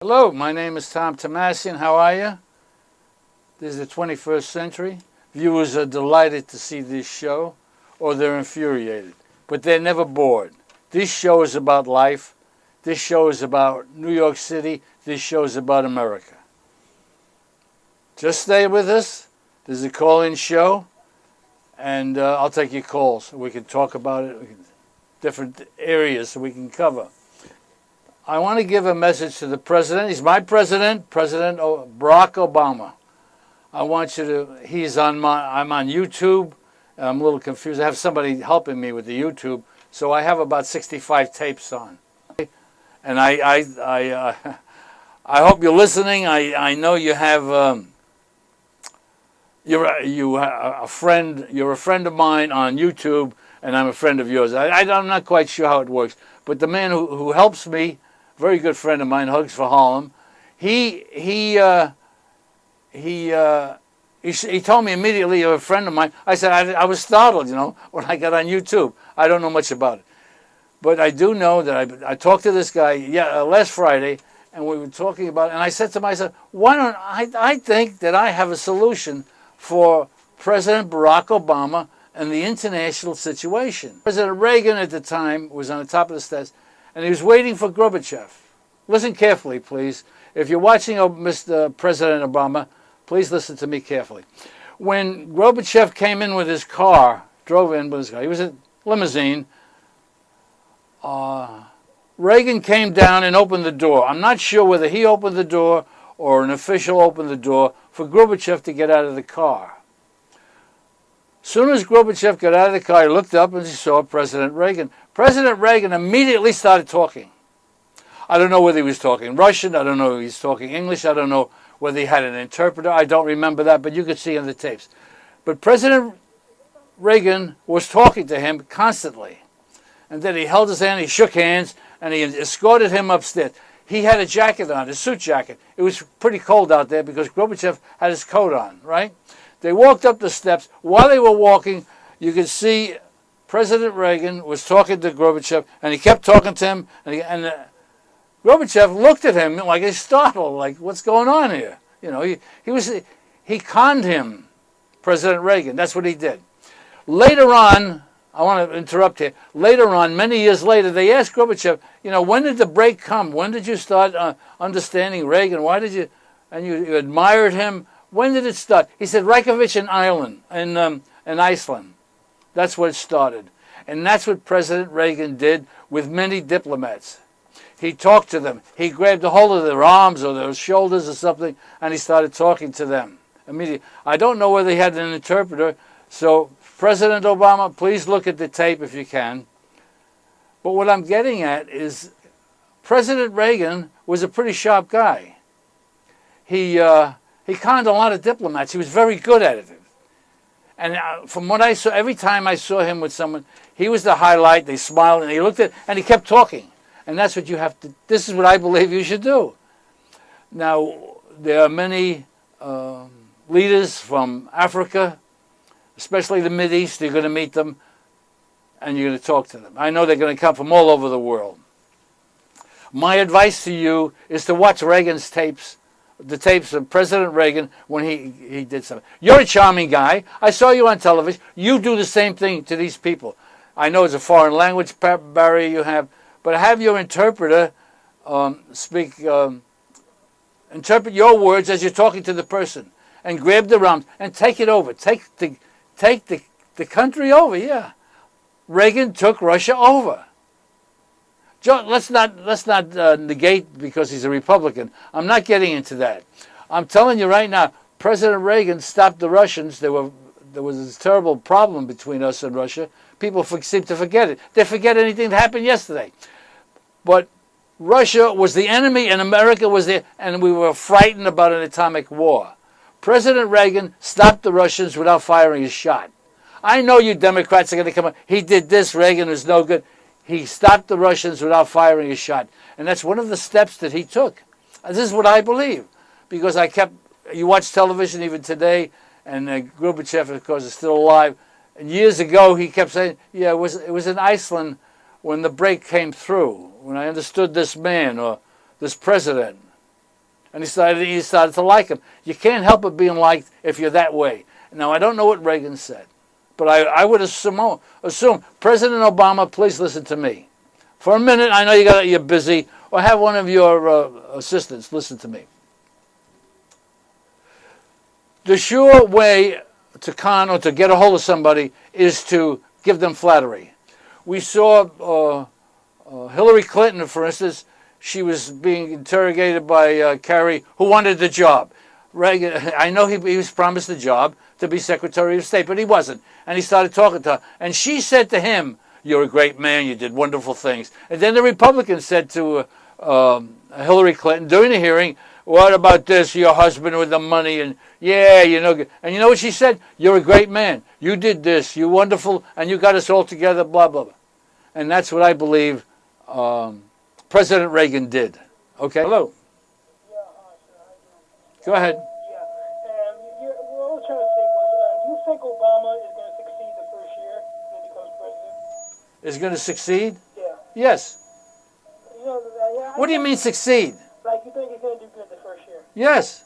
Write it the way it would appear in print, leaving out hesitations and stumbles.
Hello, my name is Tom Tomasian. How are you? This is the 21st century. Viewers are delighted to see this show, or they're infuriated, but they're never bored. This show is about life. This show is about New York City. This show is about America. Just stay with us. There's a call-in show, and I'll take your calls. We can talk about it, different areas we can cover. I want to give a message to the president. He's my president, President Barack Obama. I want you to, I'm on YouTube. I'm a little confused. I have somebody helping me with the YouTube, so I have about 65 tapes on. And I hope you're listening. I know you have, you're a friend of mine on YouTube, and I'm a friend of yours. I'm not quite sure how it works, but the man who helps me, very good friend of mine, Hugs for Harlem. He told me immediately, you're a friend of mine. I said, I was startled, when I got on YouTube. I don't know much about it. But I do know that I talked to this guy last Friday, and we were talking about it. And I said to myself, why don't I think that I have a solution for President Barack Obama and the international situation. President Reagan at the time was on the top of the steps, and he was waiting for Gorbachev. Listen carefully, please. If you're watching Mr. President Obama, please listen to me carefully. When Gorbachev came in with his car, drove in with his car, he was in a limousine, Reagan came down and opened the door. I'm not sure whether he opened the door or an official opened the door for Gorbachev to get out of the car. As soon as Gorbachev got out of the car, he looked up and he saw President Reagan. President Reagan immediately started talking. I don't know whether he was talking Russian. I don't know if he was talking English. I don't know whether he had an interpreter. I don't remember that, but you could see on the tapes. But President Reagan was talking to him constantly. And then he held his hand, he shook hands, and he escorted him upstairs. He had a jacket on, a suit jacket. It was pretty cold out there because Gorbachev had his coat on, right? They walked up the steps. While they were walking, you could see President Reagan was talking to Gorbachev, and he kept talking to him, and Gorbachev looked at him like he's startled, like, what's going on here? He conned him, President Reagan. That's what he did. Later on, I want to interrupt here. Later on, many years later, they asked Gorbachev, when did the break come? When did you start understanding Reagan? Why did you, and you admired him? When did it start? He said, Reykjavik in Iceland. That's where it started. And that's what President Reagan did with many diplomats. He talked to them. He grabbed a hold of their arms or their shoulders or something, and he started talking to them immediately. I don't know whether he had an interpreter, so President Obama, please look at the tape if you can. But what I'm getting at is President Reagan was a pretty sharp guy. He conned a lot of diplomats. He was very good at it. And from what I saw, every time I saw him with someone, he was the highlight. They smiled and he looked at, and he kept talking. And that's what you have to, this is what I believe you should do. Now, there are many leaders from Africa, especially the Mideast. You're going to meet them and you're going to talk to them. I know they're going to come from all over the world. My advice to you is to watch Reagan's tapes, the tapes of President Reagan when he did something. You're a charming guy. I saw you on television. You do the same thing to these people. I know it's a foreign language barrier you have, but have your interpreter interpret your words as you're talking to the person, and grab the arms and take it over. Take the country over. Yeah, Reagan took Russia over. Let's not negate because he's a Republican. I'm not getting into that. I'm telling you right now, President Reagan stopped the Russians. There was this terrible problem between us and Russia. People seem to forget it. They forget anything that happened yesterday. But Russia was the enemy and America was there, and we were frightened about an atomic war. President Reagan stopped the Russians without firing a shot. I know you Democrats are going to come up. He did this. Reagan was no good. He stopped the Russians without firing a shot. And that's one of the steps that he took. This is what I believe. Because you watch television even today, and Gorbachev, of course, is still alive. And years ago, he kept saying, yeah, it was in Iceland when the break came through, when I understood this man or this president. And he started to like him. You can't help but being liked if you're that way. Now, I don't know what Reagan said, but I would assume President Obama, please listen to me. For a minute, I know you're busy, or have one of your assistants listen to me. The sure way to con or to get a hold of somebody is to give them flattery. We saw Hillary Clinton, for instance. She was being interrogated by Kerry, who wanted the job. Reagan, I know he was promised the job to be Secretary of State, but he wasn't. And he started talking to her. And she said to him, "You're a great man. You did wonderful things." And then the Republicans said to Hillary Clinton during the hearing, "What about this, your husband with the money?" And yeah, and you know what she said? "You're a great man. You did this. You're wonderful, and you got us all together, blah, blah, blah." And that's what I believe President Reagan did. Okay? Hello. Yeah, hi, sir. How you doing? Go ahead. Yeah. What I was trying to say was, do you think Obama is going to succeed the first year when he becomes president? Is going to succeed? Yeah. Yes. Yeah, What do you mean succeed? Like, you think he's going to do good the first year? Yes.